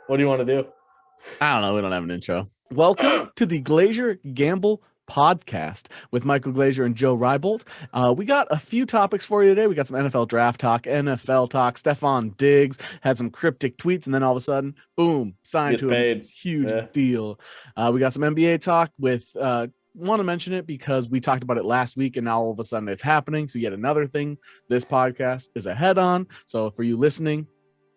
What do you want to do? I don't know. We don't have an intro. Welcome to the Glazier Gamble podcast with Michael Glazier and Joe Rybolt. We got a few topics for you today. We got some NFL draft talk, NFL talk. Stefon Diggs had some cryptic tweets, and then all of a sudden, boom, signed to a huge deal. We got some NBA talk with want to mention it because we talked about it last week, and now all of a sudden it's happening. So yet another thing this podcast is ahead on. So for you listening,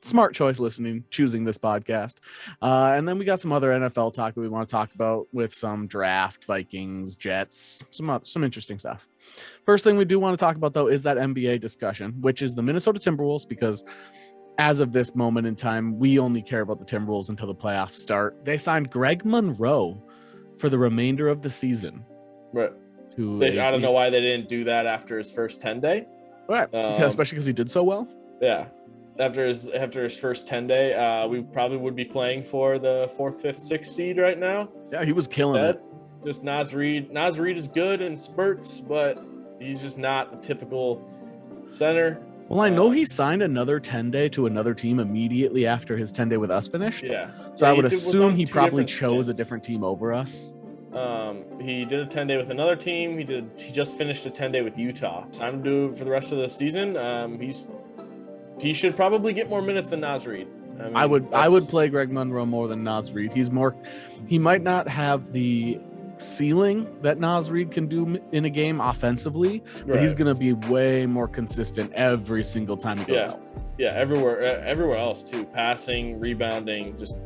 smart choice listening, choosing this podcast. And then we got some other NFL talk that we want to talk about with some draft, Vikings, Jets, some interesting stuff. First thing we do want to talk about, though, is that NBA discussion, which is the Minnesota Timberwolves, because as of this moment in time, we only care about the Timberwolves until the playoffs start. They signed Greg Monroe for the remainder of the season. Right. I don't know why they didn't do that after his first 10-day. Right. Especially because he did so well. Yeah. After his first 10-day, we probably would be playing for the 4th, 5th, 6th seed right now. Yeah, he was killing it. Just Naz Reid. Naz Reid is good in spurts, but he's just not the typical center. Well, I know he signed another 10-day to another team immediately after his 10-day with us finished. Yeah. So I would assume he probably chose a different team over us. He did a 10-day with another team. He just finished a 10-day with Utah. Time to do it for the rest of the season. He should probably get more minutes than Naz Reid. I would play Greg Monroe more than Naz Reid. He might not have the ceiling that Naz Reid can do in a game offensively, but he's going to be way more consistent every single time he goes out. Yeah, everywhere else too. Passing, rebounding, just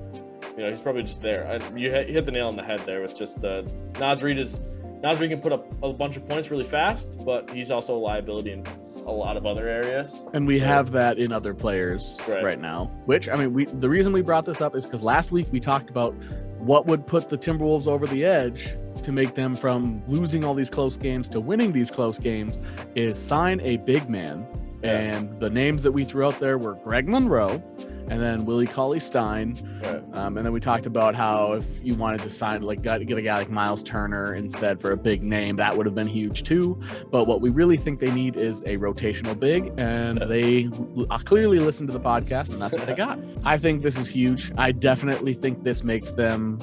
he's probably just there. You hit the nail on the head there with just the Naz Reid can put up a bunch of points really fast, but he's also a liability in a lot of other areas. And we have that in other players right now, which, the reason we brought this up is because last week we talked about what would put the Timberwolves over the edge to make them from losing all these close games to winning these close games is sign a big man. Yeah. And the names that we threw out there were Greg Monroe and then Willie Cauley-Stein. Right. And then we talked about how if you wanted to sign, get a guy like Miles Turner instead for a big name, that would have been huge too. But what we really think they need is a rotational big, and they clearly listened to the podcast, and that's what they got. I think this is huge. I definitely think this makes them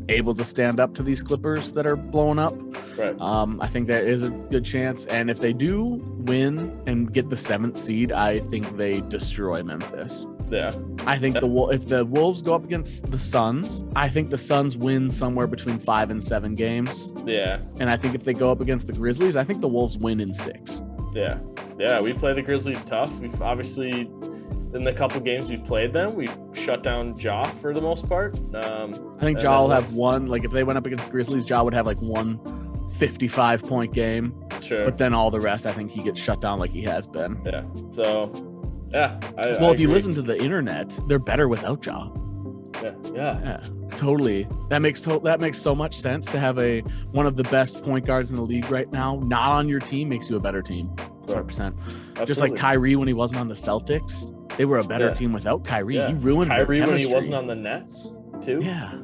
able to stand up to these Clippers that are blowing up. Right. I think there is a good chance, and if they do win and get the 7th seed, I think they destroy Memphis. Yeah. I think if the Wolves go up against the Suns, I think the Suns win somewhere between 5 and 7 games. Yeah. And I think if they go up against the Grizzlies, I think the Wolves win in 6. Yeah. Yeah, we play the Grizzlies tough. We've obviously, in the couple games we've played them, we've shut down Ja for the most part. I think Ja will have one, if they went up against the Grizzlies, Ja would have one 55-point game. Sure. But then all the rest, I think he gets shut down like he has been. Yeah. So... yeah. If you listen to the internet, they're better without Ja. Yeah. Totally. That makes so much sense to have one of the best point guards in the league right now. Not on your team makes you a better team. 100%. Absolutely. Just like Kyrie when he wasn't on the Celtics, they were a better team without Kyrie. Yeah. He ruined Kyrie their when he wasn't on the Nets too. Yeah,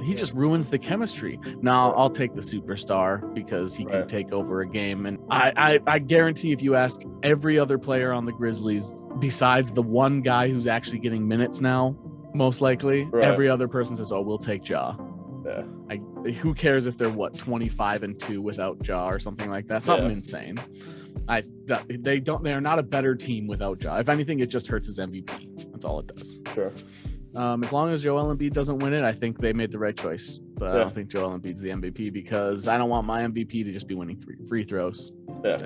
he just ruins the chemistry. Now I'll take the superstar because he can take over a game, and I guarantee if you ask every other player on the Grizzlies besides the one guy who's actually getting minutes now, most likely every other person says, "Oh, we'll take Ja." Yeah. Who cares if they're 25-2 without Ja or something like that? Something insane. They're not a better team without Ja. If anything, it just hurts his MVP. That's all it does. Sure. As long as Joel Embiid doesn't win it, I think they made the right choice. But I don't think Joel Embiid's the MVP because I don't want my MVP to just be winning free throws. Yeah.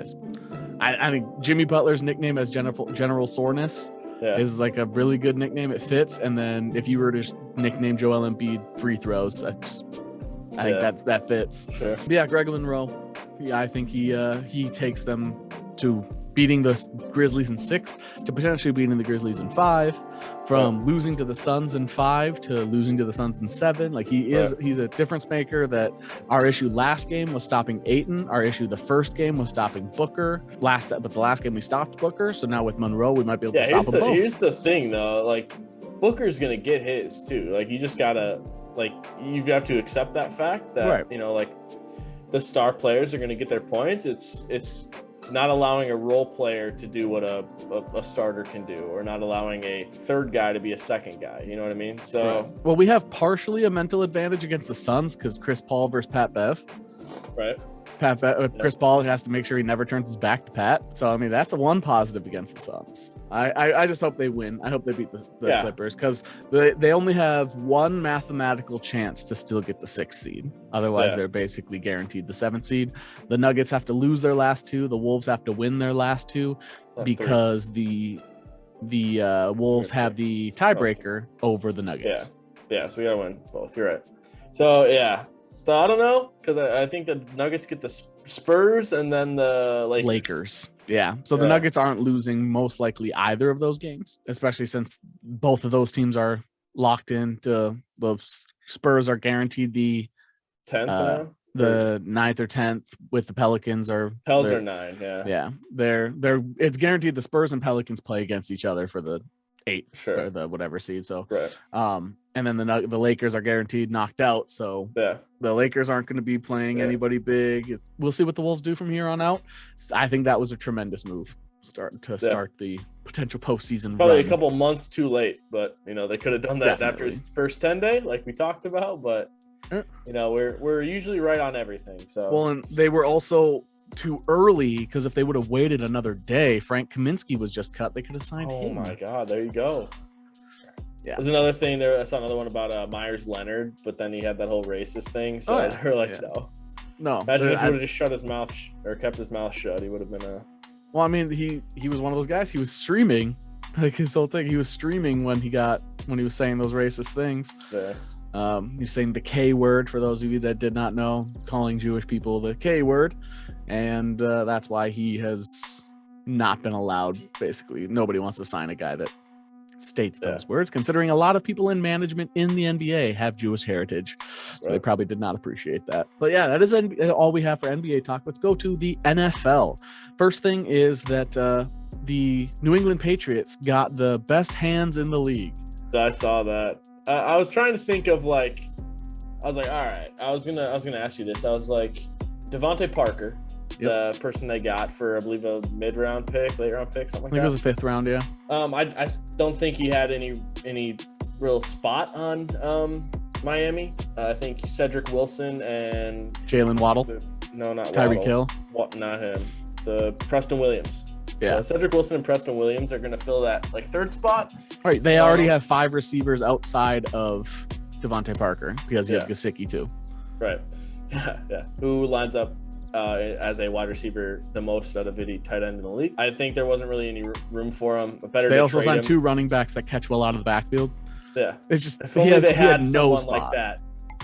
I think Jimmy Butler's nickname as General Soreness is a really good nickname. It fits. And then if you were to nickname Joel Embiid free throws, I think that fits. Sure. Yeah, Greg Monroe. Yeah, I think he takes them to beating the Grizzlies in 6 to potentially beating the Grizzlies in 5, from losing to the Suns in 5 to losing to the Suns in 7. He's a difference maker. That our issue last game was stopping Ayton. Our issue the first game was stopping Booker. But the last game we stopped Booker. So now with Monroe, we might be able to stop them both. Here's the thing though, Booker's gonna get his too. You just gotta you have to accept that fact that the star players are gonna get their points. It's not allowing a role player to do what a starter can do, or not allowing a third guy to be a second guy. You know what I mean? So, right. Well, we have partially a mental advantage against the Suns because Chris Paul versus Pat Bev. Right. Chris Paul has to make sure he never turns his back to Pat. So, I mean, that's a one positive against the Suns. I just hope they win. I hope they beat the Clippers because they only have one mathematical chance to still get the 6th seed. Otherwise, they're basically guaranteed the 7th seed. The Nuggets have to lose their last 2. The Wolves have to win their last 2 because the Wolves have the tiebreaker over the Nuggets. Yeah. So we gotta win both. You're right. So yeah. So I don't know because I think the Nuggets get the Spurs and then the Lakers. Yeah. So the Nuggets aren't losing most likely either of those games, especially since both of those teams are locked into the Spurs are guaranteed the 10th, the 9th or 10th with the Pelicans are 9. Yeah. They're it's guaranteed the Spurs and Pelicans play against each other for the 8th or the whatever seed. So and then the Lakers are guaranteed knocked out. So the Lakers aren't going to be playing anybody big. We'll see what the Wolves do from here on out. I think that was a tremendous move. Start the potential postseason. Probably run. A couple months too late, but they could have done that after his first 10 day, like we talked about. But we're usually right on everything. So and they were also too early because if they would have waited another day, Frank Kaminsky was just cut. They could have signed him. Oh my God, there you go. Yeah, there's another thing there. I saw another one about Myers Leonard, but then he had that whole racist thing. So they're like, no. Imagine if he would have just shut his mouth or kept his mouth shut. He would have been a. Well, I mean, he was one of those guys. He was streaming, like his whole thing. He was streaming when he was saying those racist things. Yeah. He's saying the K word for those of you that did not know, calling Jewish people the K word, and that's why he has not been allowed. Basically, nobody wants to sign a guy that states those words, considering a lot of people in management in the NBA have Jewish heritage, so they probably did not appreciate that. But yeah, that is all we have for NBA talk. Let's go to the NFL. First thing is that the New England Patriots got the best hands in the league. I saw that. I was trying to think of I was like, all right, I was gonna ask you this. I was like, Devante Parker, the person they got for I believe a late round pick, something like that. I think it was a 5th round, yeah. I don't think he had any real spot on Miami. I think Cedric Wilson and Jalen Waddle. No, not Tyreek Hill. Not him. The Preston Williams. Yeah, Cedric Wilson and Preston Williams are going to fill that 3rd spot. All right, they already have 5 receivers outside of Devante Parker because you have Gesicki too. Right. Yeah. Who lines up as a wide receiver the most out of any tight end in the league? I think there wasn't really any room for him. They also signed 2 running backs that catch well out of the backfield. Yeah, it's just if only they had no someone spot like that.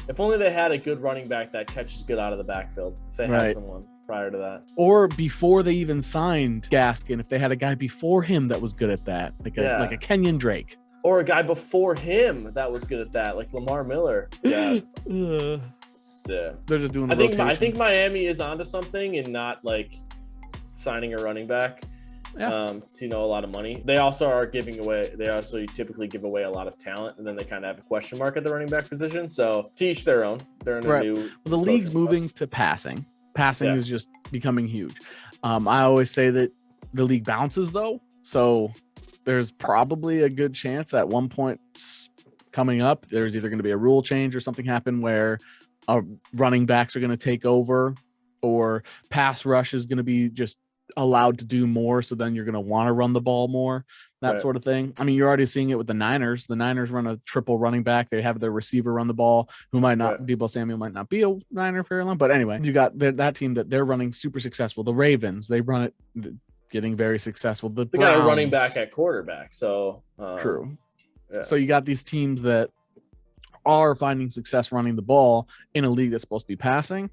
If only they had a good running back that catches good out of the backfield. If they had someone prior to that, or before they even signed Gaskin, if they had a guy before him that was good at that, like a Kenyon Drake, or a guy before him that was good at that, like Lamar Miller. Yeah. Yeah, they're just doing. I think Miami is onto something and not signing a running back. Yeah. To a lot of money. They also are giving away. They also typically give away a lot of talent, and then they kind of have a question mark at the running back position. So to each their own. They're in a new. The league's moving to passing. Passing is just becoming huge. I always say that the league bounces though, so there's probably a good chance that at one point coming up, there's either going to be a rule change or something happen where running backs are going to take over, or pass rush is going to be just allowed to do more. So then you're going to want to run the ball more, that sort of thing. I mean, you're already seeing it with the Niners. The Niners run a triple running back. They have their receiver run the ball, who might not, Deebo Samuel might not be a Niner very long, but anyway, you got that team that they're running super successful. The Ravens, they run it getting very successful. They got a running back at quarterback. So true. Yeah. So you got these teams that are finding success running the ball in a league that's supposed to be passing.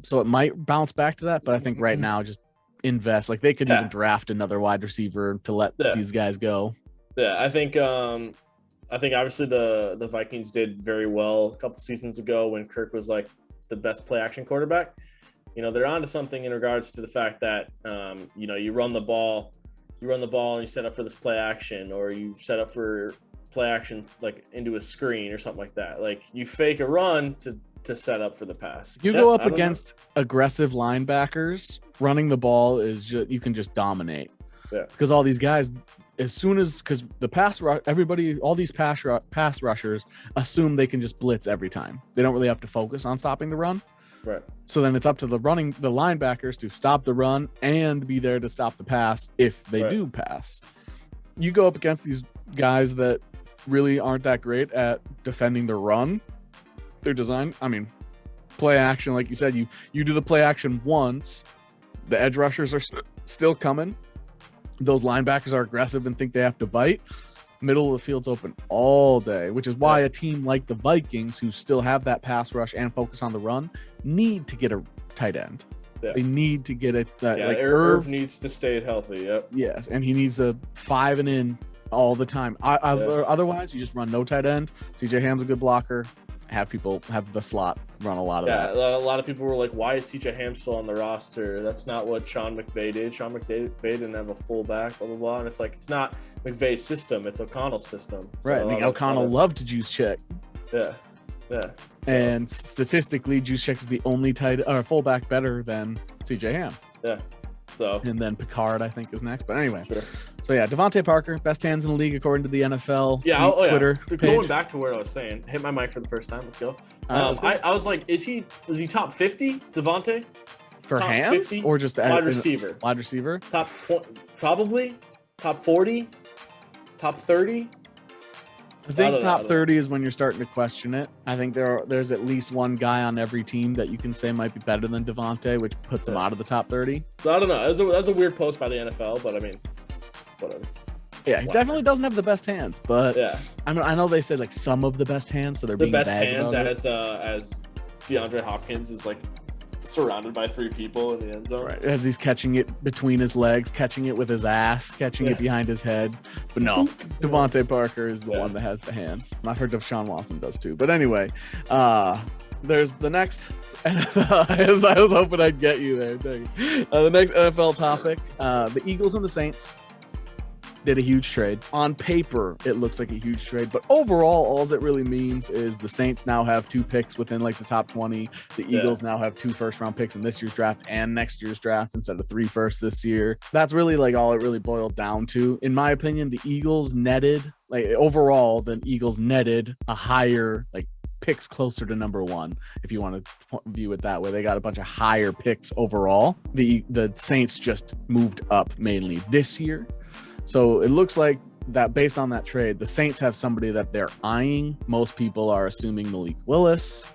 So it might bounce back to that, but I think right now just invest. Like they could even draft another wide receiver to let these guys go. Yeah, I think obviously the Vikings did very well a couple seasons ago when Kirk was like the best play action quarterback. They're onto something in regards to the fact that you run the ball and you set up for this play action, or you set up for play action like into a screen or something like that. Like you fake a run to to set up for the pass. You go up against aggressive linebackers, running the ball is just, you can just dominate. Yeah. Because all these guys, because the pass rush, everybody, all these pass rushers assume they can just blitz every time. They don't really have to focus on stopping the run. Right. So then it's up to the linebackers to stop the run and be there to stop the pass if they do pass. You go up against these guys that really aren't that great at defending the run. They're designed, play action, like you said, you do the play action once, the edge rushers are still coming. Those linebackers are aggressive and think they have to bite. Middle of the field's open all day, which is why a team like the Vikings, who still have that pass rush and focus on the run, need to get a tight end. Yeah. They need to get Irv needs to stay healthy. Yep. Yes, and he needs a 5 and in all the time. Otherwise, you just run no tight end. CJ Ham's a good blocker. Have people have the slot run a lot of that. Yeah, a lot of people were like, why is CJ Ham still on the roster? That's not what Sean McVay did. Sean McVay didn't have a fullback, blah, blah, blah. And it's like, it's not McVay's system. It's O'Connell's system. So right. And O'Connell loved to juice check. Yeah. Yeah. So. And statistically, juice check is the only fullback better than CJ Ham. Yeah. So. And then Picard, I think, is next. But anyway. Sure. So yeah, Devante Parker, best hands in the league according to the NFL. Twitter page. Going back to what I was saying, hit my mic for the first time. Let's go. I was like, is he top 50, Devante? For top hands 50? Or just wide receiver? Wide receiver. Probably top 40, top 30. I think top 30 is when you're starting to question it. I think there's at least one guy on every team that you can say might be better than Devante, which puts him out of the top 30. So I don't know. That's a weird post by the NFL, but I mean, whatever. Yeah, he definitely doesn't have the best hands, but yeah, I know they said like some of the best hands, so they're being best hands as DeAndre Hopkins is like surrounded by 3 people in the end zone. Right, as he's catching it between his legs, catching it with his ass, catching it behind his head. But no, Devante Parker is the one that has the hands. I've heard Deshaun Watson does too. But anyway, there's the next NFL. I was hoping I'd get you there. The next NFL topic, the Eagles and the Saints did a huge trade. On paper, it looks like a huge trade, but overall, all it really means is the Saints now have 2 picks within like the top 20. The Eagles now have 2 first-round picks in this year's draft and next year's draft instead of 3 firsts this year. That's really like all it really boiled down to. In my opinion, the Eagles netted a higher like picks closer to number 1, if you want to view it that way. They got a bunch of higher picks overall. The Saints just moved up mainly this year. So it looks like that based on that trade, the Saints have somebody that they're eyeing. Most people are assuming Malik Willis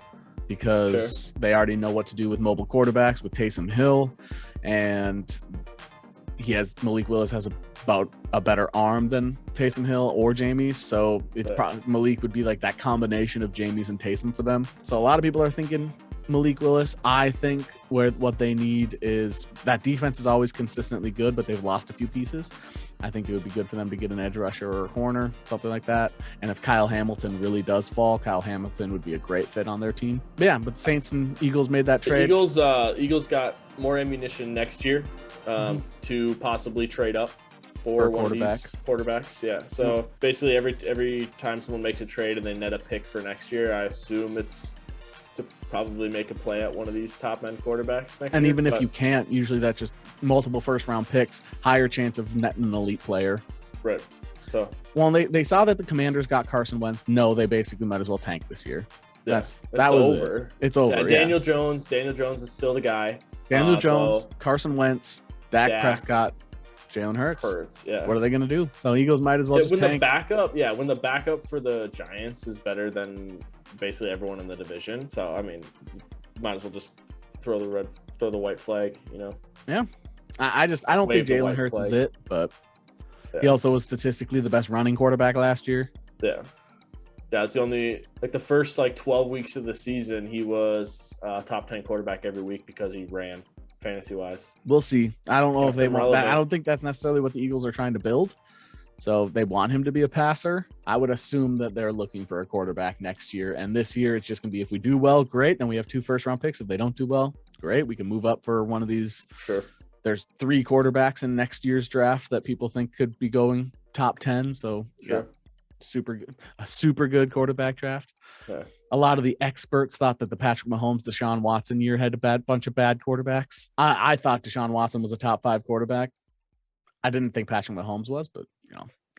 because they already know what to do with mobile quarterbacks with Taysom Hill. And Malik Willis has about a better arm than Taysom Hill or Jameis. So it's Malik would be like that combination of Jameis and Taysom for them. So a lot of people are thinking Malik Willis. I think what they need is that defense is always consistently good, but they've lost a few pieces. I think it would be good for them to get an edge rusher or a corner, something like that. And if Kyle Hamilton really does fall, Kyle Hamilton would be a great fit on their team. But the Saints and Eagles made that trade. The Eagles got more ammunition next year to possibly trade up for one of these quarterbacks. Yeah. So basically every time someone makes a trade and they net a pick for next year, I assume it's to probably make a play at one of these top end quarterbacks next and year. Even if you can't, usually that's just multiple first round picks, higher chance of netting an elite player. Right. So they saw that the Commanders got Carson Wentz. No, they basically might as well tank this year. That was over. It's over. Yeah, Daniel Jones is still the guy. Daniel Jones, Carson Wentz, Dak Prescott, Jalen Hurts. Yeah. What are they going to do? So Eagles might as well just tank. When the backup for the Giants is better than basically everyone in the division. So I mean, might as well just throw the white flag, Yeah. I don't think Jalen Hurts is it, but he also was statistically the best running quarterback last year. Yeah. Yeah, it's the only the first 12 weeks of the season he was top 10 quarterback every week because he ran fantasy wise. We'll see. I don't know if they want that. I don't think that's necessarily what the Eagles are trying to build. So they want him to be a passer. I would assume that they're looking for a quarterback next year. And this year it's just going to be, if we do well, great. Then we have 2 first round picks. If they don't do well, great. We can move up for one of these. Sure. There's 3 quarterbacks in next year's draft that people think could be going top 10. So sure. a super good quarterback draft. Yeah. A lot of the experts thought that the Patrick Mahomes, Deshaun Watson year had a bunch of bad quarterbacks. I thought Deshaun Watson was a top 5 quarterback. I didn't think Patrick Mahomes was, but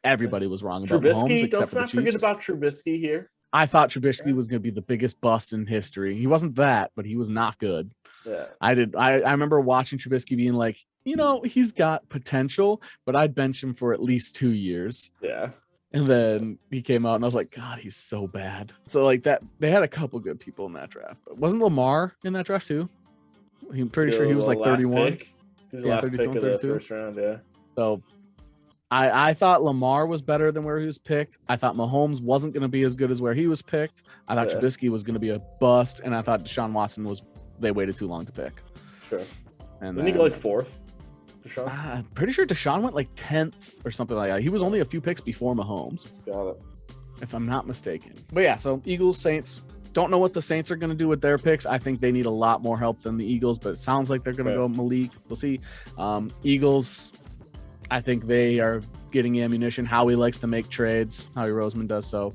everybody was wrong about Mahomes except for the Chiefs. Forget about Trubisky here. I thought Trubisky was going to be the biggest bust in history. He wasn't that, but he was not good. Yeah. I remember watching Trubisky being like, he's got potential, but I'd bench him for at least 2 years. Yeah. And then he came out and I was like, God, he's so bad. So like that, they had a couple good people in that draft. But wasn't Lamar in that draft too? I'm pretty sure he was like 31. He was the last pick of the first round, yeah. So I thought Lamar was better than where he was picked. I thought Mahomes wasn't going to be as good as where he was picked. I thought Trubisky was going to be a bust. And I thought Deshaun Watson they waited too long to pick. Sure. And didn't he go like 4th? Deshaun? I'm pretty sure Deshaun went like 10th or something like that. He was only a few picks before Mahomes. Got it. If I'm not mistaken. But yeah, so Eagles, Saints. Don't know what the Saints are going to do with their picks. I think they need a lot more help than the Eagles, but it sounds like they're going to go Malik. We'll see. Eagles, I think they are getting ammunition. Howie likes to make trades. Howie Roseman does so.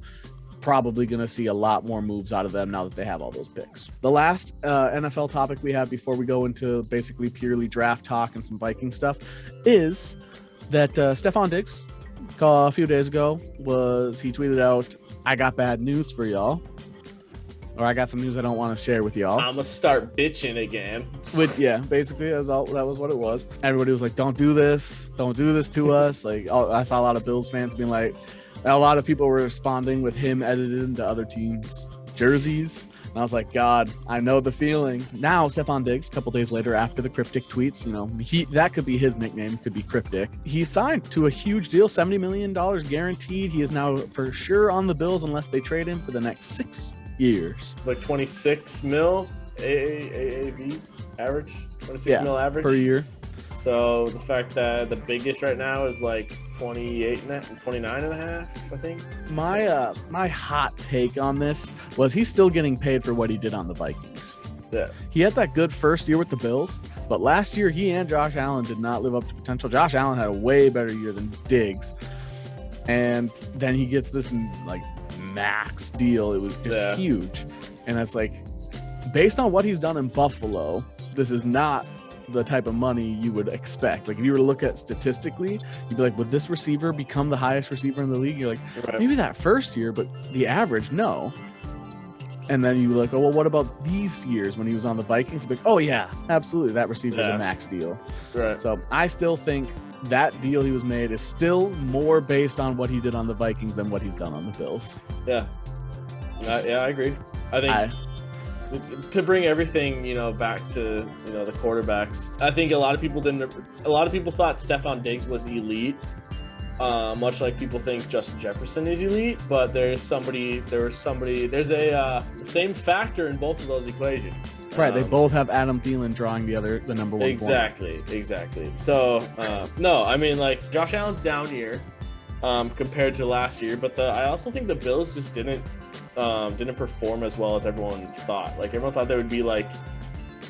Probably going to see a lot more moves out of them now that they have all those picks. The last NFL topic we have before we go into basically purely draft talk and some Viking stuff is that Stefon Diggs a few days ago he tweeted out, I got bad news for y'all. Or I got some news I don't want to share with y'all. I'm going to start bitching again. Basically that was what it was. Everybody was like, don't do this to us. Like, I saw a lot of Bills fans being like, a lot of people were responding with him edited into other teams' jerseys. And I was like, God, I know the feeling. Now, Stefon Diggs, a couple days later after the cryptic tweets, that could be his nickname, could be cryptic. He signed to a huge deal, $70 million guaranteed. He is now for sure on the Bills unless they trade him for the next 6 years. It's like 26 mil AAV average, 26 mil average per year. So the fact that the biggest right now is like 29 and a half, I think. My hot take on this was he's still getting paid for what he did on the Vikings. Yeah. He had that good first year with the Bills, but last year he and Josh Allen did not live up to potential. Josh Allen had a way better year than Diggs. And then he gets this like max deal. It was just huge. And it's like, based on what he's done in Buffalo, this is not the type of money you would expect. Like if you were to look at statistically, you'd be like, would this receiver become the highest receiver in the league? You're like, maybe that first year, but the average, no. And then you like, oh, well, what about these years when he was on the Vikings? Like, oh yeah, absolutely. That receiver is a max deal. Right. So I still think that deal he was made is still more based on what he did on the Vikings than what he's done on the Bills. Yeah. I agree. I think to bring everything, back to, the quarterbacks, I think a lot of people thought Stefon Diggs was elite, much like people think Justin Jefferson is elite, but there's the same factor in both of those equations. Right. They both have Adam Thielen drawing the number one. Exactly. So, no, I mean, like Josh Allen's down year, compared to last year, but I also think the Bills just didn't perform as well as everyone thought. Like everyone thought they would be like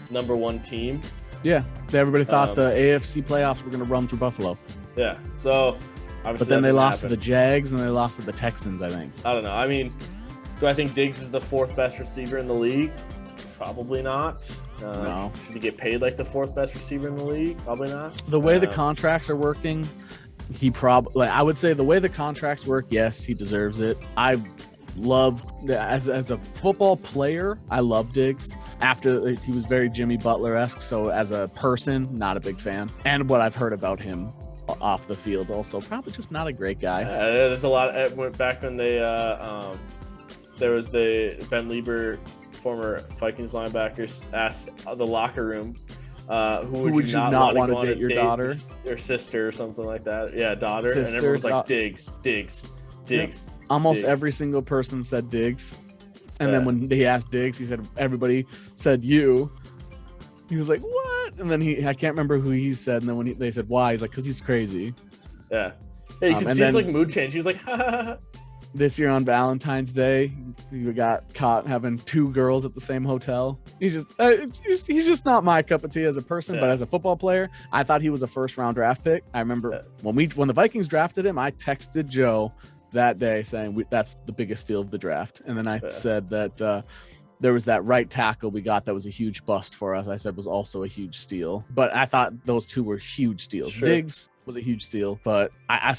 number one team. Yeah, everybody thought the AFC playoffs were going to run through Buffalo. Yeah, so obviously, but then they lost to the Jags and they lost to the Texans. I think. I don't know. I mean, do I think Diggs is the 4th best receiver in the league? Probably not. No. Should he get paid like the 4th best receiver in the league? Probably not. The way the contracts are working, I would say the way the contracts work, yes, he deserves it. I love as a football player, I love Diggs. After he was very Jimmy Butler-esque, so as a person, not a big fan. And what I've heard about him off the field, also probably just not a great guy. There's a lot. Back when there was the Ben Lieber, former Vikings linebackers, asked the locker room, who would you not want to date your daughter or sister or something like that? Yeah, daughter. And everyone was like, Diggs. Yep. Almost every single person said Diggs. And then when he asked Diggs, he said, everybody said you. He was like, what? And then I can't remember who he said. And then when they said why, he's like, because he's crazy. Yeah. You can see his like mood change. He was like, ha ha ha. This year on Valentine's Day, he got caught having 2 girls at the same hotel. He's just not my cup of tea as a person, but as a football player, I thought he was a 1st-round draft pick. I remember when the Vikings drafted him, I texted Joe that day saying that's the biggest steal of the draft. And then I said that there was that right tackle we got that was a huge bust for us. I said was also a huge steal, but I thought those two were huge steals. Sure. Diggs was a huge steal, but I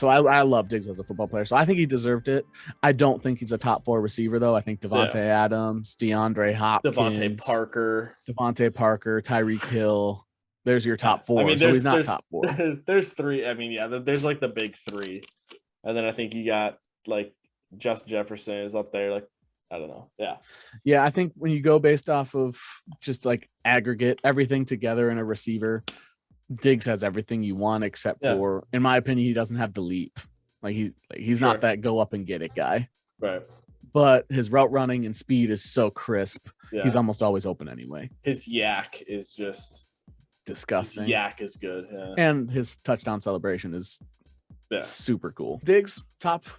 love Diggs as a football player, so I think he deserved it. I don't think he's a top 4 receiver though. I think Devante Adams, DeAndre Hopkins, Devante Parker, Tyreek Hill. There's your top 4. I mean, so he's not top 4. There's 3. I mean, there's like the big 3, and then I think you got like Justin Jefferson is up there. Like, I don't know. Yeah. I think when you go based off of just like aggregate everything together in a receiver, Diggs has everything you want except for, in my opinion, he doesn't have the leap. Like he's not that go up and get it guy. Right. But his route running and speed is so crisp. Yeah. He's almost always open anyway. His yak is just disgusting. His yak is good. Yeah. And his touchdown celebration is super cool. Diggs,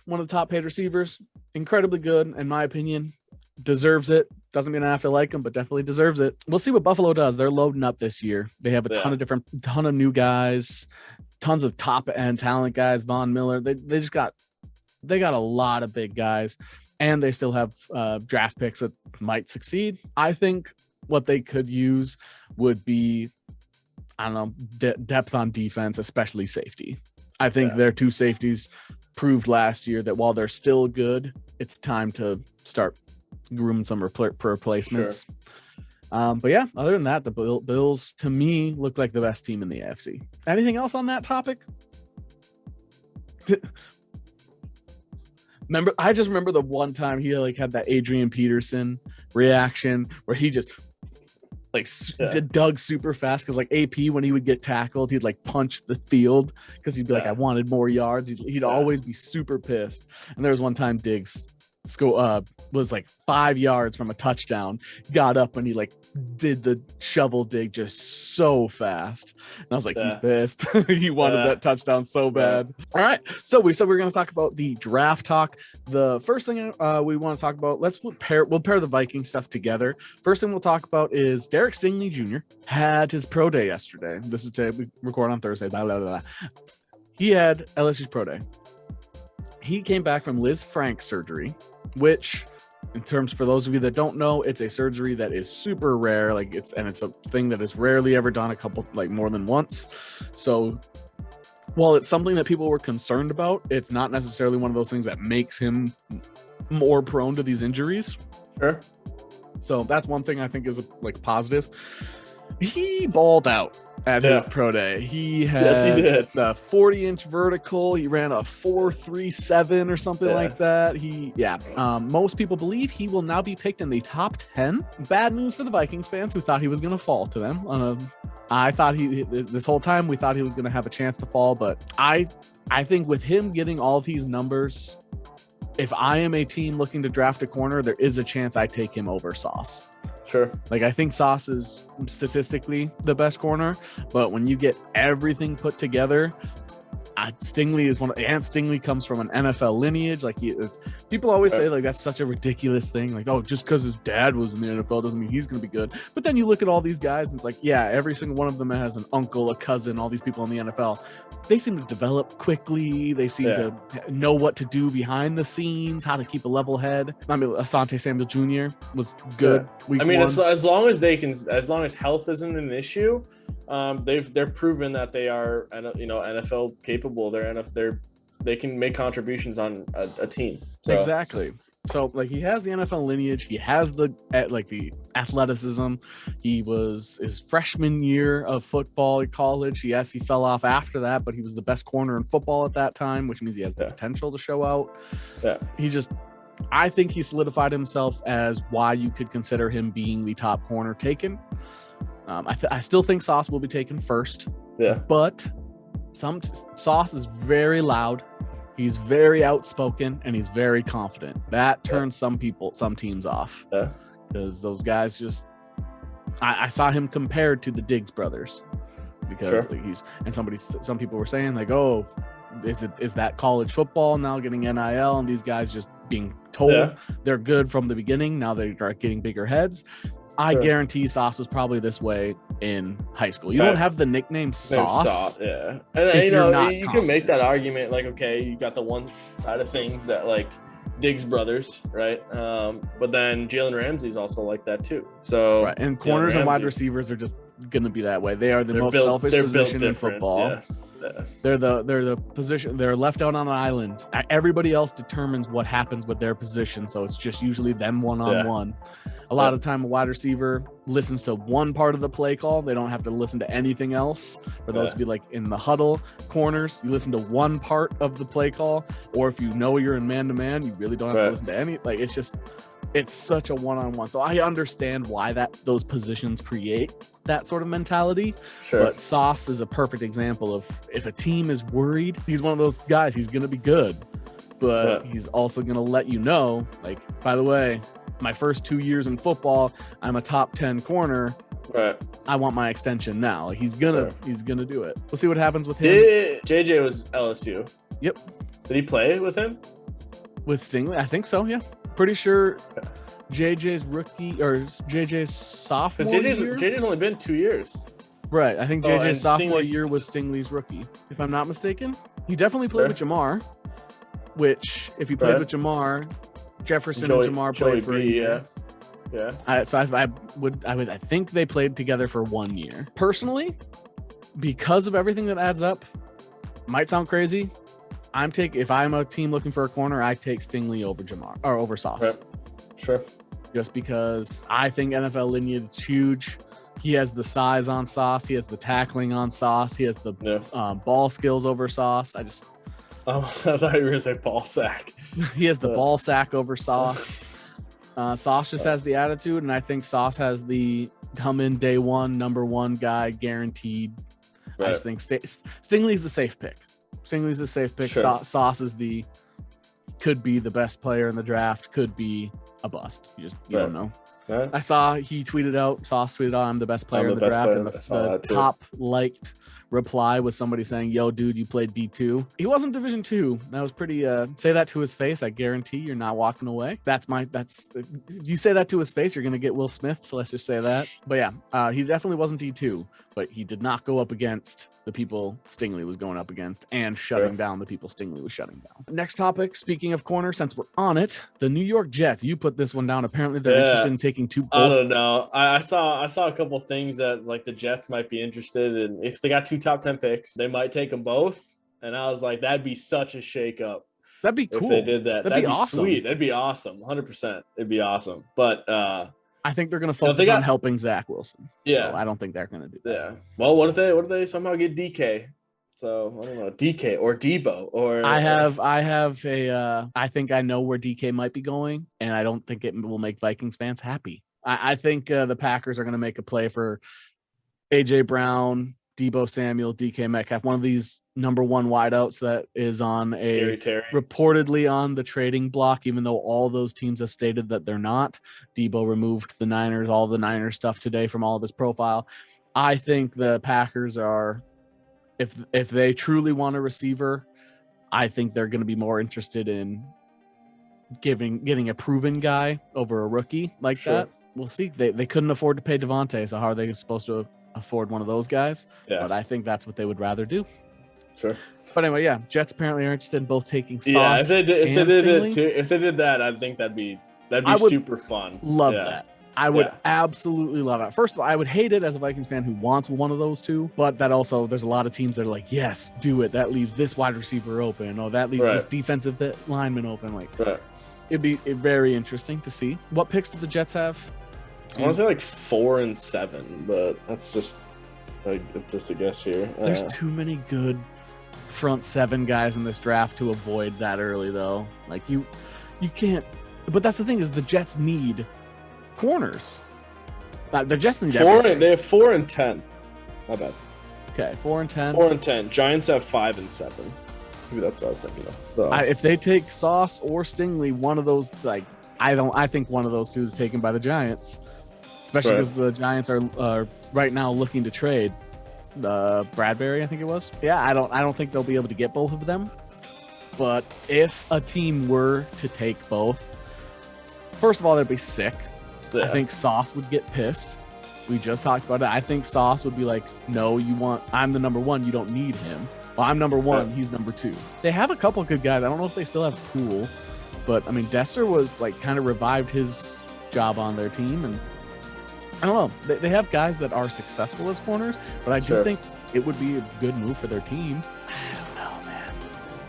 one of the top paid receivers, incredibly good in my opinion. Deserves it. Doesn't mean I have to like him, but definitely deserves it. We'll see what Buffalo does. They're loading up this year. They have a ton of new guys, tons of top end talent guys. Von Miller. They got a lot of big guys, and they still have draft picks that might succeed. I think what they could use would be, I don't know, depth on defense, especially safety. I think their 2 safeties proved last year that while they're still good, it's time to start grooming some replacements. Sure. But yeah, other than that, the Bills to me look like the best team in the AFC. Anything else on that topic? I just remember the one time he had that Adrian Peterson reaction where he just dug super fast, because like AP, when he would get tackled, he'd like punch the field because he'd be like, I wanted more yards. He'd always be super pissed. And there was one time Diggs was like 5 yards from a touchdown, got up and he like did the shovel dig just so fast, and I was like, he's pissed. He wanted that touchdown so bad. All right, so we said we are going to talk about the draft talk. The first thing we want to talk about, we'll pair the Viking stuff together. First thing we'll talk about is Derek Stingley Jr. had his pro day yesterday. This is today, we record on Thursday. Blah, blah, blah. He had LSU's pro day. He came back from Liz Frank surgery, which, in terms, for those of you that don't know, it's a surgery that is super rare. It's a thing that is rarely ever done more than once. So while it's something that people were concerned about, it's not necessarily one of those things that makes him more prone to these injuries. Sure. So that's one thing I think is positive. He balled out at his pro day. He had the 40-inch vertical. He ran a 4.37 or something like that. Most people believe he will now be picked in the top 10. Bad news for the Vikings fans who thought he was going to fall to them. I thought this whole time we thought he was going to have a chance to fall, but I think with him getting all of these numbers, if I am a team looking to draft a corner, there is a chance I take him over Sauce. Sure. I think Sauce is statistically the best corner, but when you get everything put together, Stingley is and Stingley comes from an NFL lineage. People always say that's such a ridiculous thing. Just because his dad was in the NFL doesn't mean he's going to be good. But then you look at all these guys and it's every single one of them has an uncle, a cousin, all these people in the NFL. They seem to develop quickly. They seem to know what to do behind the scenes, how to keep a level head. I mean, Asante Samuel Jr. was good. I mean, as long as health isn't an issue, they're proven that they are, NFL capable. They can make contributions on a team. So. Exactly. So he has the NFL lineage. He has the athleticism. He was his freshman year of football at college. Yes, he fell off after that, but he was the best corner in football at that time, which means he has the potential to show out. Yeah. I think he solidified himself as why you could consider him being the top corner taken. I still think Sauce will be taken first. Yeah. But Sauce is very loud. He's very outspoken and he's very confident. That turns some teams off. Yeah. Because those guys I saw him compared to the Diggs brothers. Because some people were saying is that college football now getting NIL and these guys just being told they're good from the beginning? Now they are getting bigger heads. I Sure. guarantee Sauce was probably this way in high school. You don't have the nickname Sauce. Yeah. And if you you're know, not you can make that argument like, okay, you got the one side of things that like Diggs brothers, right? But then Jalen Ramsey's also like that too. So Right. And corners and wide receivers are just going to be that way. They are the most selfish position in football. Yeah. Yeah. They're the position. They're left out on an island. Everybody else determines what happens with their position, so it's just usually them one-on-one. A lot of time, a wide receiver listens to one part of the play call. They don't have to listen to anything else. For those to be like in the huddle, corners, you listen to one part of the play call. Or if you know you're in man-to-man, you really don't have to listen to any. Like it's such a one-on-one. So I understand why those positions create that sort of mentality. Sure. But Sauce is a perfect example of if a team is worried, he's one of those guys. He's going to be good, but he's also going to let you know, like, by the way, my first 2 years in football, I'm a top 10 corner. Right. I want my extension now. Like, he's gonna do it. We'll see what happens with him. JJ was LSU. Yep. Did he play with him? With Stingley? I think so, yeah. Pretty sure JJ's rookie or JJ's sophomore year? JJ's only been 2 years. Right. I think JJ's sophomore Stingley's year was Stingley's rookie, if I'm not mistaken. He definitely played with Jamar, which if he played with Jamar, Jefferson and Jamar played for a year. Yeah. I think they played together for 1 year. Personally, because of everything that adds up, might sound crazy. If I'm a team looking for a corner, I take Stingley over Jamar or over Sauce. Right. Sure. Just because I think NFL lineage is huge. He has the size on Sauce. He has the tackling on Sauce. He has the ball skills over Sauce. I thought you were going to say ball sack. He has the ball sack over Sauce. Sauce just has the attitude, and I think Sauce has the come in day one, number one guy, guaranteed. Right. I just think Stingley's the safe pick. Stingley's the safe pick. Sure. Sauce could be the best player in the draft, could be a bust. You don't know. Right. I saw Sauce tweeted out, I'm the best player in the draft, and the top liked reply was somebody saying, "Yo, dude, you played D2." He wasn't Division 2. That was pretty. Say that to his face. I guarantee you're not walking away. You say that to his face, you're gonna get Will Smith. So let's just say that. But yeah, he definitely wasn't D2. But he did not go up against the people Stingley was going up against and shutting down the people Stingley was shutting down. Next topic, speaking of corner, since we're on it, the New York Jets. You put this one down. Apparently they're interested in taking two. I don't know. I saw a couple things that like the Jets might be interested in. If they got 2 top 10 picks, they might take them both. And I was like, that'd be such a shakeup. That'd be cool. If they did that. That'd be awesome. Sweet. That'd be awesome. 100%. It'd be awesome. But I think they're going to focus on helping Zach Wilson. Yeah. So I don't think they're going to do that. Yeah. Well, what if they somehow get DK? So I don't know, DK or Debo or I think I know where DK might be going, and I don't think it will make Vikings fans happy. I think the Packers are going to make a play for AJ Brown, Debo Samuel, DK Metcalf, one of these number one wideouts that is on reportedly on the trading block, even though all those teams have stated that they're not. Debo removed all the Niners stuff today from all of his profile. I think the Packers are, if they truly want a receiver, I think they're going to be more interested in getting a proven guy over a rookie like that. We'll see. They couldn't afford to pay Devante, so how are they supposed to afford one of those guys? Yeah. But I think that's what they would rather do. Sure. But anyway, yeah, Jets apparently are interested in both taking Sauce. Yeah, if they did that, I think that'd be super fun. Love that. I would absolutely love it. First of all, I would hate it as a Vikings fan who wants one of those two, but that also, there's a lot of teams that are like, yes, do it. That leaves this wide receiver open, or that leaves this defensive lineman open. Like, it'd be very interesting to see. What picks do the Jets have? I want to say like 4 and 7, but that's just a guess here. There's too many good front 7 guys in this draft to avoid that early, though. Like you can't. But that's the thing, is the Jets need corners. The Jets need they have 4 and 10. My bad. Okay, 4 and 10. 4 and 10. Giants have 5 and 7. Maybe that's what I was thinking of. So. If they take Sauce or Stingley, one of those, like, I think one of those two is taken by the Giants, especially because the Giants are right now looking to trade Bradbury, I think it was. Yeah, I don't think they'll be able to get both of them. But if a team were to take both, first of all, that'd be sick. I think Sauce would get pissed. We just talked about it. I think Sauce would be like, no, I'm the number one. You don't need him. Well, I'm number one. He's number two. They have a couple good guys. I don't know if they still have Poole, but I mean, Desser was like kind of revived his job on their team. And I don't know. They have guys that are successful as corners, but I do think it would be a good move for their team. I don't know, man.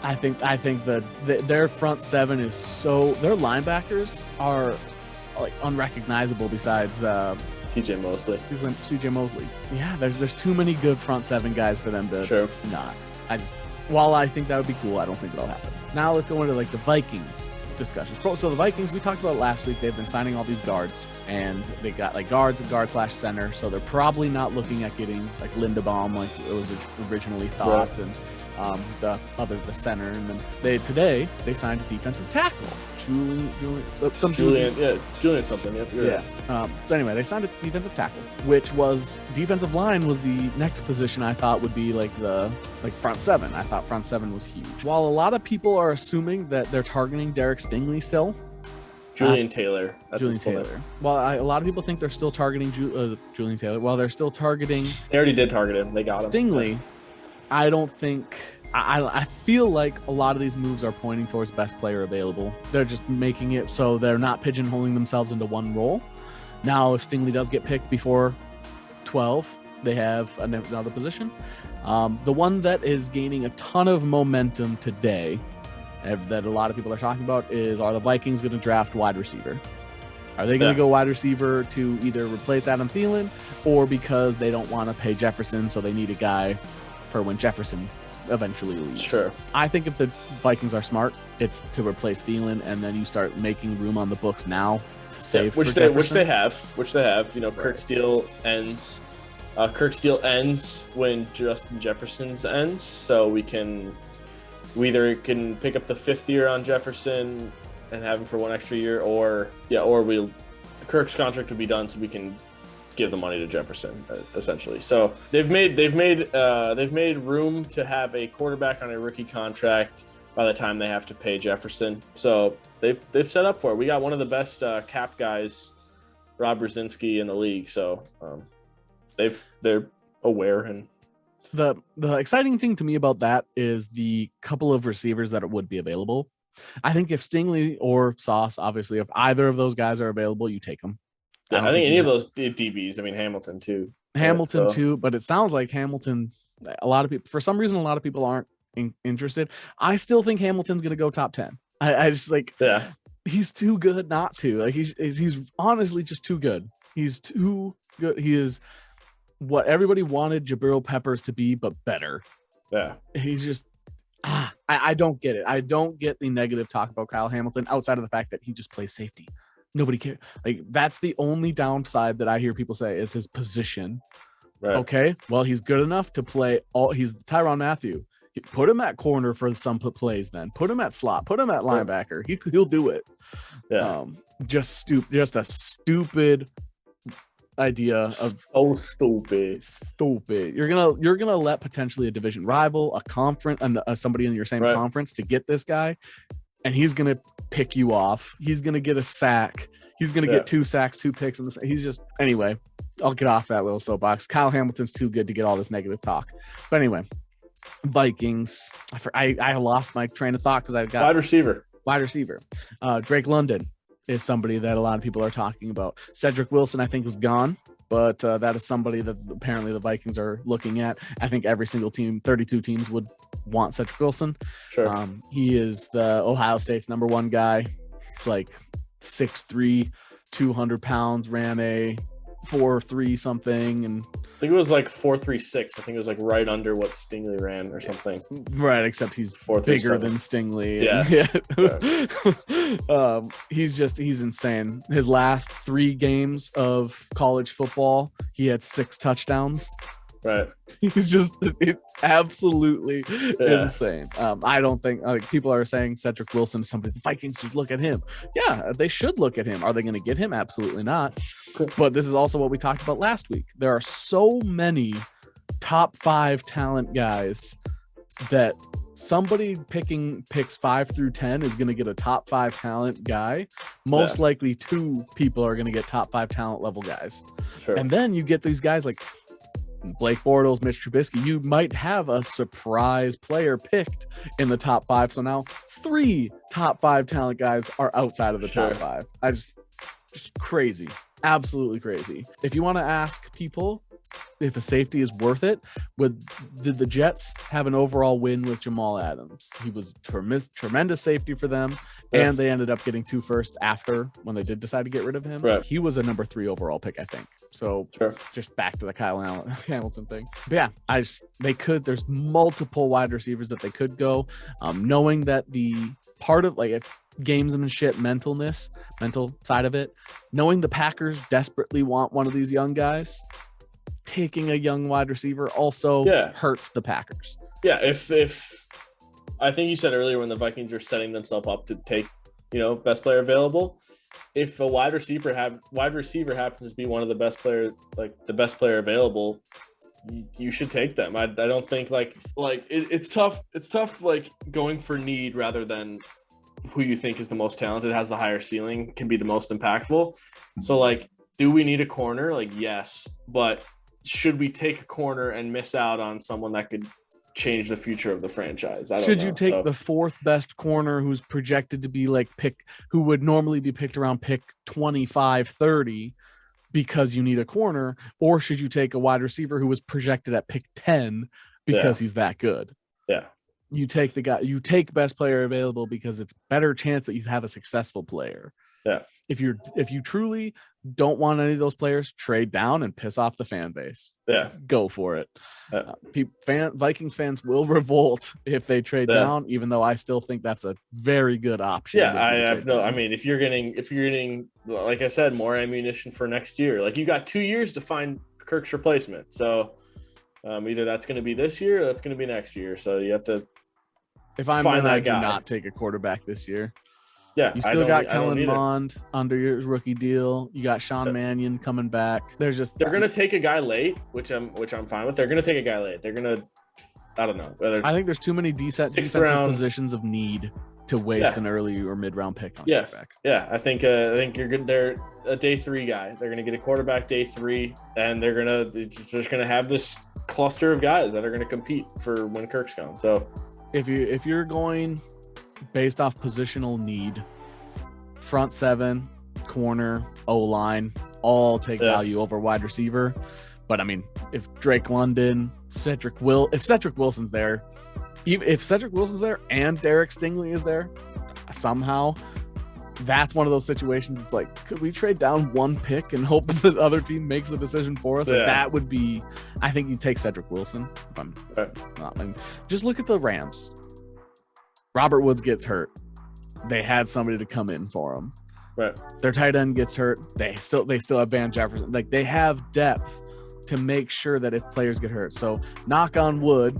I think that their front seven is their linebackers are like unrecognizable besides CJ Mosley. Yeah, there's too many good front seven guys for them to not. While I think that would be cool, I don't think it'll happen. Now let's go into like the Vikings discussion. So the Vikings, we talked about last week, they've been signing all these guards, and they got like guards and guard/center, so they're probably not looking at getting like Linderbaum like it was originally thought, and the center, and then today they signed a defensive tackle. Julian something. Yep, so anyway, they signed a defensive tackle, which was defensive line was the next position I thought would be like front seven. I thought front seven was huge. While a lot of people are assuming that they're targeting Derek Stingley still, Julian Taylor. That's Julian Taylor. Well, a lot of people think they're still targeting Julian Taylor. Well, they're still targeting. They already did target him. They got him. Stingley. I don't think. I feel like a lot of these moves are pointing towards best player available. They're just making it so they're not pigeonholing themselves into one role. Now, if Stingley does get picked before 12, they have another position. The one that is gaining a ton of momentum today that a lot of people are talking about are the Vikings going to draft wide receiver? Are they going to go wide receiver to either replace Adam Thielen or because they don't want to pay Jefferson, so they need a guy for when Jefferson eventually leaves? Sure. I think if the Vikings are smart, it's to replace Thielen, and then you start making room on the books now to save which they have. You know, Kirk Steele ends when Justin Jefferson's ends, so we either can pick up the 5th year on Jefferson and have him for 1 extra year, or Kirk's contract will be done, so we can give the money to Jefferson essentially. So they've made room to have a quarterback on a rookie contract by the time they have to pay Jefferson. So they've set up for it. We got one of the best cap guys, Rob Brzezinski, in the league. So they're aware. And the exciting thing to me about that is the couple of receivers that would be available. I think if Stingley or Sauce, obviously, if either of those guys are available, you take them. I think any of those DBs. I mean, Hamilton too. But it sounds like Hamilton. A lot of people, for some reason, aren't interested. I still think Hamilton's going to go top 10. I just he's too good not to. Like he's honestly just too good. He's too good. He is what everybody wanted Jabril Peppers to be, but better. Yeah. He's just. I don't get it. I don't get the negative talk about Kyle Hamilton outside of the fact that he just plays safety. Nobody cares. Like that's the only downside that I hear people say is his position. Right. Okay. Well, he's good enough to play he's Tyrann Mathieu. Put him at corner for some plays then. Put him at slot. Put him at linebacker. He'll do it. Yeah. Just a stupid idea of stupid. You're gonna let potentially a division rival, a conference, and somebody in your same conference to get this guy, and he's gonna pick you off. He's gonna get a sack. He's gonna get 2 sacks, 2 picks, and he's just anyway. I'll get off that little soapbox. Kyle Hamilton's too good to get all this negative talk. But anyway, Vikings. I lost my train of thought because I got wide receiver. Drake London is somebody that a lot of people are talking about. Cedric Wilson, I think, is gone, but that is somebody that apparently the Vikings are looking at. I think every single team, 32 teams, would want Cedric Wilson. Sure. He is the Ohio State's number 1 guy. He's like 6'3", 200 pounds, ran a 4.3 something, and I think it was like 4.36. I think it was like right under what Stingley ran or something. Right, except he's bigger than Stingley. Yeah. He's insane. His last 3 games of college football, he had 6 touchdowns. Right. He's just absolutely insane. I don't think people are saying Cedric Wilson is somebody the Vikings should look at him. Yeah, they should look at him. Are they going to get him? Absolutely not. But this is also what we talked about last week. There are so many top 5 talent guys that somebody picking picks 5 through 10 is going to get a top 5 talent guy. Most likely 2 people are going to get top 5 talent level guys. Sure. And then you get these guys like Blake Bortles, Mitch Trubisky. You might have a surprise player picked in the top 5. So now 3 top 5 talent guys are outside of the top 5. Just crazy. Absolutely crazy. If you want to ask people if a safety is worth it, did the Jets have an overall win with Jamal Adams? He was tremendous safety for them, and they ended up getting 2 firsts after when they did decide to get rid of him. Right. He was a number 3 overall pick, I think. So just back to the Kyle Hamilton thing. But yeah, there's multiple wide receivers that they could go. Knowing that the part of like gamesmanship, mental side of it, knowing the Packers desperately want one of these young guys, taking a young wide receiver also hurts the Packers. Yeah, if I think you said earlier when the Vikings are setting themselves up to take, best player available, if a wide receiver happens to be one of the best player, like the best player available, you should take them. I don't think it's tough. It's tough like going for need rather than who you think is the most talented, has the higher ceiling, can be the most impactful. So like, do we need a corner? Like, yes, but should we take a corner and miss out on someone that could change the future of the franchise? Should you take the 4th best corner who's projected to be who would normally be picked around pick 25, 30 because you need a corner, or should you take a wide receiver who was projected at pick 10 because he's that good? Yeah. You take best player available because it's better chance that you have a successful player. Yeah. If you truly don't want any of those players, trade down and piss off the fan base. Yeah. Go for it. Vikings fans will revolt if they trade down, even though I still think that's a very good option. Yeah, I mean, if you're getting, like I said, more ammunition for next year, like you got 2 years to find Kirk's replacement. So either that's going to be this year or that's going to be next year. So you have to. If I'm find that I do not take a quarterback this year. Yeah, you still got Kellen Mond under your rookie deal. You got Sean Mannion coming back. They're going to take a guy late, which I'm fine with. They're going to take a guy late. They're going to, I don't know. I think there's too many defensive positions of need to waste an early or mid-round pick on quarterback. Yeah, I think you're good. They're a day 3 guy. They're going to get a quarterback day 3, and they're just going to have this cluster of guys that are going to compete for when Kirk's gone. So if you're going based off positional need, front 7, corner, O-line, all take value over wide receiver. But I mean, if Drake London, if Cedric Wilson's there, if Cedric Wilson's there and Derek Stingley is there, somehow that's one of those situations. It's like, could we trade down 1 pick and hope the other team makes the decision for us? Like, that would be, I think you take Cedric Wilson. If I'm not, just look at the Rams. Robert Woods gets hurt. They had somebody to come in for him. Right. Their tight end gets hurt. They still have Van Jefferson. Like, they have depth to make sure that if players get hurt. So knock on wood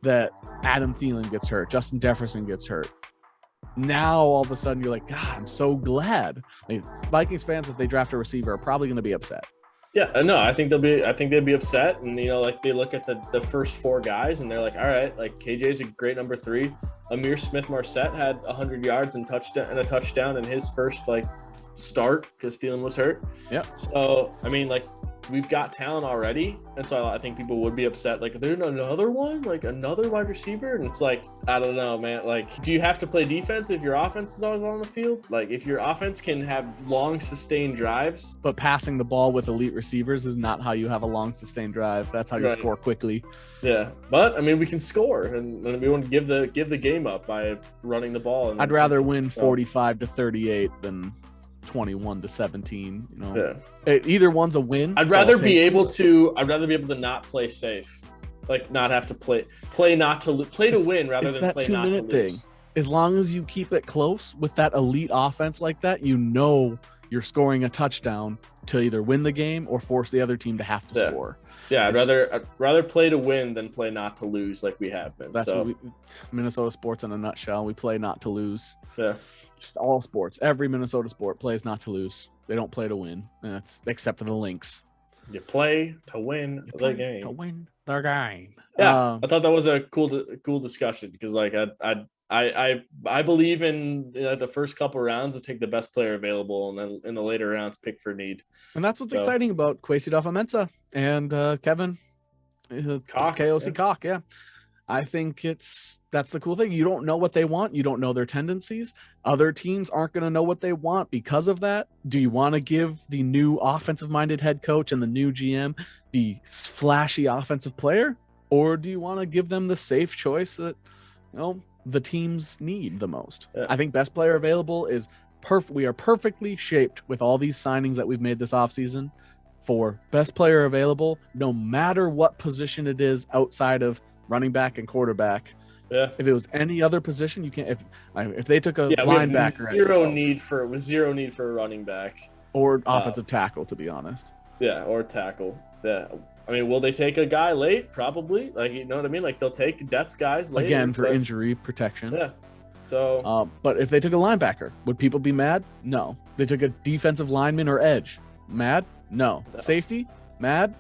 that Adam Thielen gets hurt, Justin Jefferson gets hurt. Now all of a sudden you're like, God, I'm so glad. Like, Vikings fans, if they draft a receiver, are probably going to be upset. Yeah, no, I think they'd be upset, and like they look at the first 4 guys, and they're like, all right, like KJ's a great number 3. Amir Smith-Marset had 100 yards and a touchdown in his first start because Thielen was hurt. Yeah. So I mean, we've got talent already, and so I think people would be upset. Like, there's another one, another wide receiver, and it's like, I don't know, man. Like, do you have to play defense if your offense is always on the field? Like, if your offense can have long sustained drives, but passing the ball with elite receivers is not how you have a long sustained drive. That's how you score quickly. Yeah, but I mean, we can score, and we want to give the game up by running the ball. I'd rather win 45-38 than 21-17. Either one's a win. I'd rather be able to not play safe, like not have to play to win rather than play not to lose. Thing. As long as you keep it close with that elite offense like that, you're scoring a touchdown to either win the game or force the other team to have to score. Yeah, I'd rather play to win than play not to lose like we have been. That's what Minnesota sports in a nutshell. We play not to lose. Yeah. Just all sports. Every Minnesota sport plays not to lose. They don't play to win. And that's except for the Lynx. You play to win You the play game. to win the game. Yeah, I thought that was a cool discussion because like I believe in the first couple rounds to take the best player available, and then in the later rounds pick for need. And that's what's exciting about Kwesi Mensah and Kevin KOC Cock. Yeah, I think that's the cool thing. You don't know what they want. You don't know their tendencies. Other teams aren't going to know what they want because of that. Do you want to give the new offensive-minded head coach and the new GM the flashy offensive player, or do you want to give them the safe choice that the teams need the most? Yeah. I think best player available is perfect. We are perfectly shaped with all these signings that we've made this offseason for best player available, no matter what position it is outside of running back and quarterback. Yeah. If it was any other position, you can't. If they took a linebacker, zero need for a running back or offensive tackle, to be honest. Yeah, or tackle. Yeah. I mean, will they take a guy late? Probably. Like, you know what I mean? Like, they'll take depth guys late. Again, for injury protection. Yeah. So. But if they took a linebacker, would people be mad? No. They took a defensive lineman or edge. Mad? No. Safety? Mad?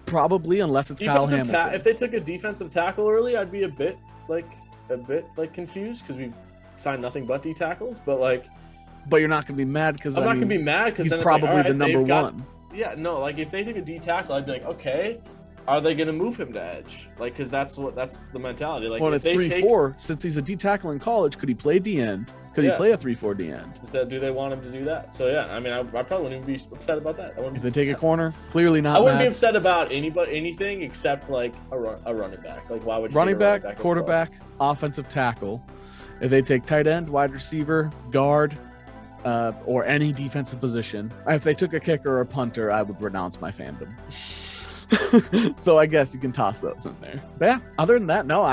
Probably, unless it's Kyle Hamilton. If they took a defensive tackle early, I'd be a bit confused because we've signed nothing but D tackles. But you're not gonna be mad because I'm not gonna be mad because he's probably the number one. Yeah, no, like if they take a D tackle, I'd be like, okay, are they gonna move him to edge? Like, because that's the mentality. Like, well, it's 3-4. Since he's a D tackle in college, could he play D end? Could he play a 3-4 D end? Do they want him to do that? So yeah, I mean, I probably wouldn't even be upset about that. If they take a corner, clearly not. I wouldn't be upset about anything except like a running back. Like, why would you running back, quarterback, offensive tackle? If they take tight end, wide receiver, guard, or any defensive position. If they took a kicker or a punter, I would renounce my fandom. So I guess you can toss those in there. But yeah, other than that, no,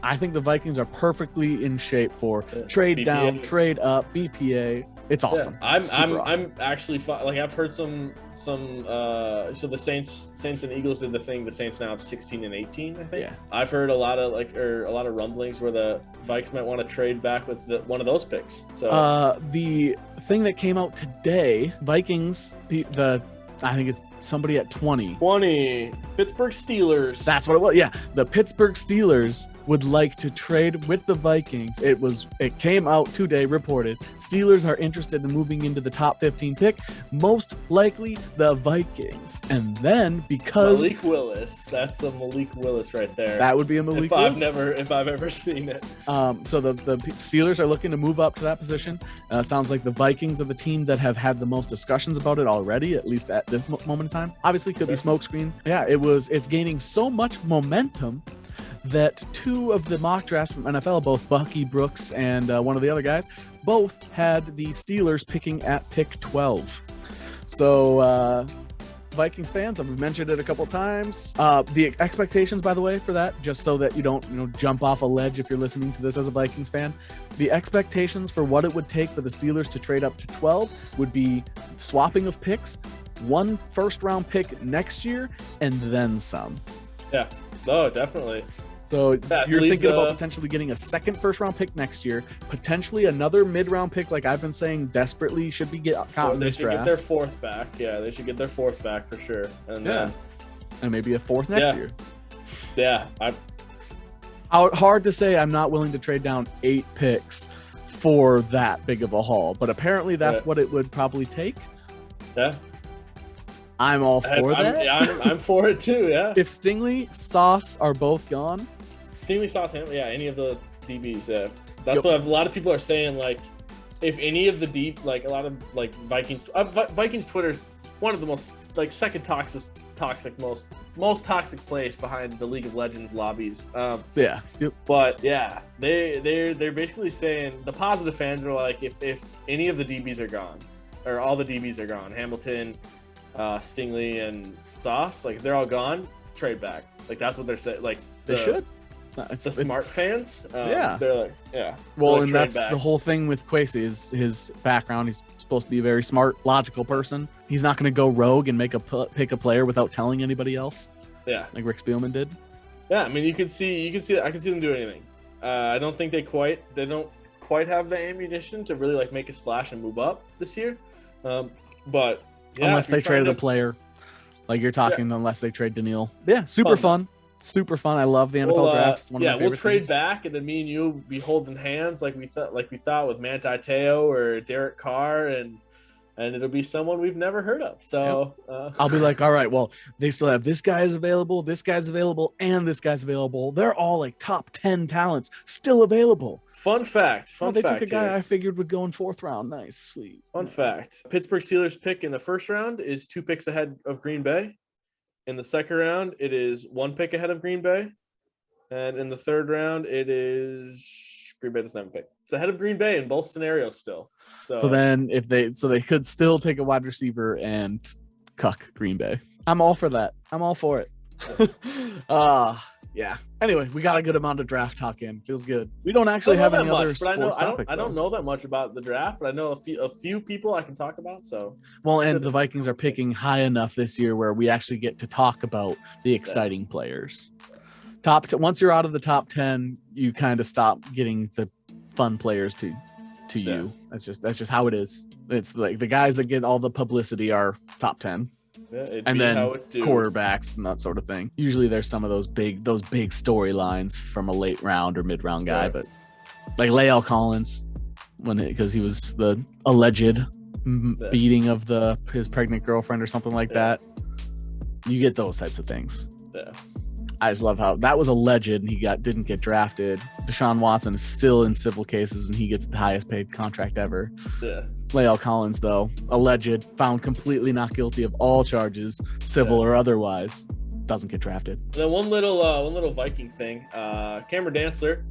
I think the Vikings are perfectly in shape for trade BPA. Down, trade up, BPA. It's awesome. Yeah, I'm actually like I've heard some so the Saints and Eagles did the thing. The Saints now have 16 and 18, I think. Yeah. I've heard a lot of rumblings where the Vikes might want to trade back with one of those picks. So the thing that came out today, Vikings, I think it's somebody at 20. Pittsburgh Steelers. That's what it was. Yeah, the Pittsburgh Steelers would like to trade with the Vikings. It came out today, reported. Steelers are interested in moving into the top 15 pick, most likely the Vikings. And then because Malik Willis, that's a Malik Willis right there. That would be a Malik Willis. If I've ever seen it. So the Steelers are looking to move up to that position. It sounds like the Vikings are the team that have had the most discussions about it already, at least at this moment in time. Obviously, could be smokescreen. Yeah, it's gaining so much momentum that two of the mock drafts from NFL, both Bucky Brooks and one of the other guys, both had the Steelers picking at pick 12. So Vikings fans, I've mentioned it a couple times. The expectations, by the way, for that, just so that you don't jump off a ledge if you're listening to this as a Vikings fan, the expectations for what it would take for the Steelers to trade up to 12 would be swapping of picks, one first-round pick next year, and then some. Yeah. Oh, definitely. So you're thinking about potentially getting a second first-round pick next year, potentially another mid-round pick, like I've been saying desperately should be caught in this draft. They should get their fourth back. Yeah, they should get their fourth back for sure. And maybe a fourth next year. Yeah. Hard to say I'm not willing to trade down 8 picks for that big of a haul, but apparently that's what it would probably take. Yeah. I'm all for that. I'm for it too, yeah. If Stingley, Sauce are both gone. Stingley, Sauce, any of the DBs, yeah. That's what a lot of people are saying, like, if any of the a lot of, like, Vikings Twitter is one of the most, like, second toxic, most toxic place behind the League of Legends lobbies. Yeah. Yep. But, yeah, they're basically saying, the positive fans are like, if any of the DBs are gone, or all the DBs are gone, Hamilton, Stingley and Sauce, like, they're all gone, trade back. Like, that's what they're saying. Like, they should. The smart fans, they're like, yeah. Well, and that's the whole thing with Kwesi is his background. He's supposed to be a very smart, logical person. He's not going to go rogue and pick a player without telling anybody else. Yeah, like Rick Spielman did. Yeah, I mean, I can see them do anything. I don't think they don't quite have the ammunition to really, like, make a splash and move up this year. But yeah, unless they traded a player Like you're talking, unless they trade Daniil. Yeah, super fun. Super fun. I love the NFL draft. It's one of my we'll favorite trade things. back, and then me and you will be holding hands like we thought with Manti Te'o or Derek Carr, and it'll be someone we've never heard of. So I'll be like, all right, well, they still have this guy is available, this guy's available, and this guy's available. They're all like top 10 talents still available. Fun fact. They took a guy I figured would go in 4th round. Nice, sweet. Fun fact. Pittsburgh Steelers pick in the 1st round is 2 picks ahead of Green Bay. In the 2nd round, it is 1 pick ahead of Green Bay. And in the 3rd round, it is Green Bay doesn't have a pick. It's ahead of Green Bay in both scenarios still. So then they could still take a wide receiver and cuck Green Bay. I'm all for that. I'm all for it. Yeah. Anyway, we got a good amount of draft talk in. Feels good. We don't actually have any other sports topics. I don't know that much about the draft, but I know a few people I can talk about. So and the Vikings are picking high enough this year where we actually get to talk about the exciting players. Once you're out of the top 10, you kind of stop getting the fun players to you. That's just how it is. It's like the guys that get all the publicity are top 10. Yeah, and then quarterbacks and that sort of thing. Usually there's some of those big storylines from a late round or mid round guy, but like Lael Collins, because he was the alleged beating of his pregnant girlfriend or something like that. You get those types of things. Yeah. I just love how that was alleged and he didn't get drafted. Deshaun Watson is still in civil cases and he gets the highest paid contract ever. Yeah. Lael Collins, though, alleged, found completely not guilty of all charges, civil or otherwise, doesn't get drafted. And then one little Viking thing. Cameron Dantzler,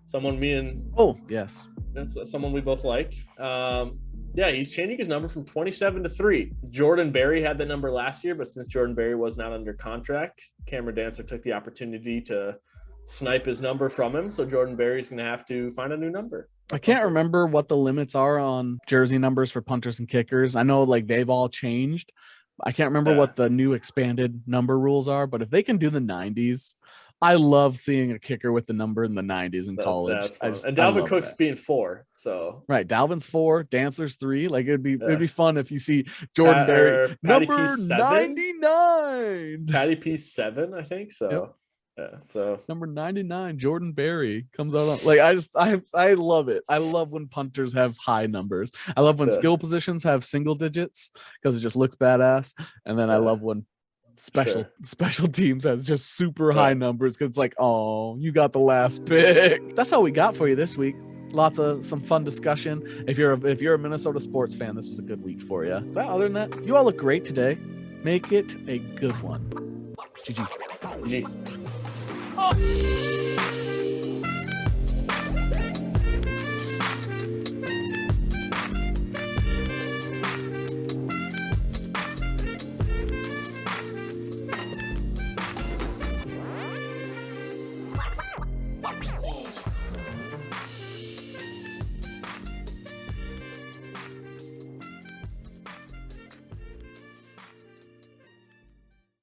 someone that's someone we both like. He's changing his number from 27 to 3. Jordan Berry had that number last year, but since Jordan Berry was not under contract, Cameron Dantzler took the opportunity to snipe his number from him. So Jordan Berry's going to have to find a new number. I can't remember what the limits are on jersey numbers for punters and kickers. I know like they've all changed. I can't remember what the new expanded number rules are, but if they can do the 90s, I love seeing a kicker with the number in the 90s in college. And Dalvin Cook's being 4, so right. Dalvin's 4, Dantzler's 3. Like it'd be fun if you see Jordan Berry number 99. Patty P's 7, I think so. Yep. Yeah, so number 99, Jordan Berry comes out on like I love it. I love when punters have high numbers. I love when skill positions have single digits because it just looks badass. And then I love when special teams has just super high numbers because it's like, oh, you got the last pick. That's all we got for you this week. Lots of some fun discussion. If you're a Minnesota sports fan, this was a good week for you. But other than that, you all look great today. Make it a good one. GG. Oh.